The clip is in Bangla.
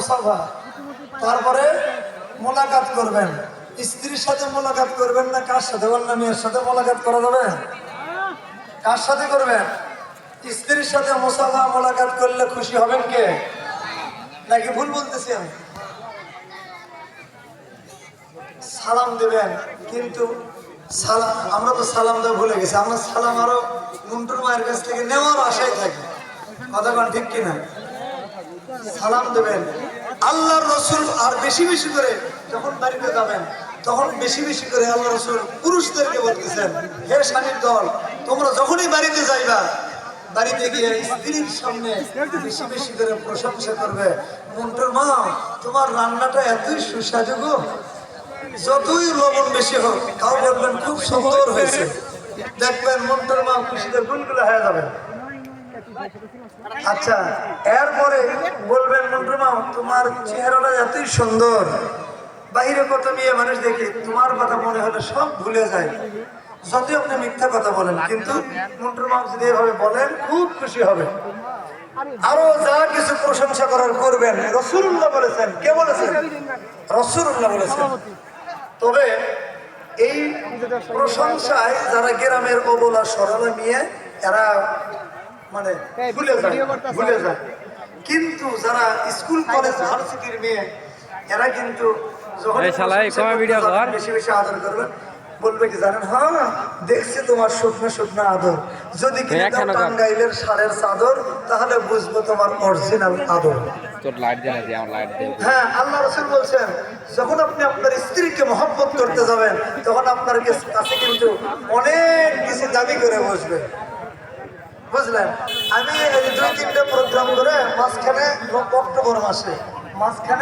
মুসাফা, তারপরে মোলাকাত করবেন। স্ত্রীর সাথে মোলাকাত করবেন না কার সাথে? অন্য মেয়ের সাথে মোলাকাত করা যাবে? কার সাথে করবেন? স্ত্রীর সাথে মুসাফা মোলাকাত করলে খুশি হবেন কে? নাকি ভুল বলতেছি আমি? সালাম দেবেন, কিন্তু সালাম আমরা তো সালাম দেওয়া ভুলে গেছি। আমরা সালাম আরো মুন্টুর মায়ের কাছ থেকে নেওয়ার আশায় থাকি, কথা কোন ঠিক কিনা? সালাম দেবেন আল্লাহর রসুল। আর বেশি বেশি করে যখন বাড়িতে যাবেন তখন বেশি বেশি করে আল্লাহ রসুল পুরুষদেরকে বলতেছেন, হে স্বামীর দল, তোমরা যখনই বাড়িতে যাইবা, বাড়িতে গিয়ে স্ত্রীর সামনে বেশি বেশি করে প্রশংসা করবে। মন্টুর মা, তোমার রান্নাটা এতই সুস্বাদু গো, যতই লবণ বেশি হোক তাও বলবেন খুব সুন্দর হয়েছে। দেখবেন মন্টুর মা খুশিতে গুলগুলো হয়ে যাবে। আচ্ছা, এরপরে বলবেন মন্টুর মা, তোমার চেহারাটা এতই সুন্দর, বাইরে কত মেয়ে মানুষ দেখি, তোমার কথা মনে হলে সব ভুলে যায়, যদিও আপনি মিথ্যা কথা বলেন, কিন্তু মন্টুর মা যদি এভাবে বলেন খুব খুশি হবে। আরো যা কিছু প্রশংসা করার করবেন। রাসূলুল্লাহ বলেছেন। কে বলেছেন? রাসূলুল্লাহ বলেছেন। তবে এই প্রশংসায় যারা গ্রামের অবলা সরলা নিয়ে এরা মানে ভুলে যায়, কিন্তু যারা স্কুল কলেজ ভার্সিটির মেয়ে এরা কিন্তু যখন বেশি বেশি আদর করবে, বলবে কি জানেন? হ্যাঁ, দেখছি তোমার শুকনো শুকনো আদর, যদি টাঙ্গাইলের সারের চাদর, তাহলে বুঝবো তোমার অরিজিনাল আদর। হ্যাঁ, আল্লাহ রাসূল বলছেন, যখন আপনি আপনার স্ত্রীকে মহব্বত করতে যাবেন তখন আপনার কাছে কিন্তু অনেক কিছু দাবি করে বসবে, বুঝলেন? আমি 2-3টা প্রোগ্রাম করে মাঝখানে অক্টোবর মাসে মাঝখানে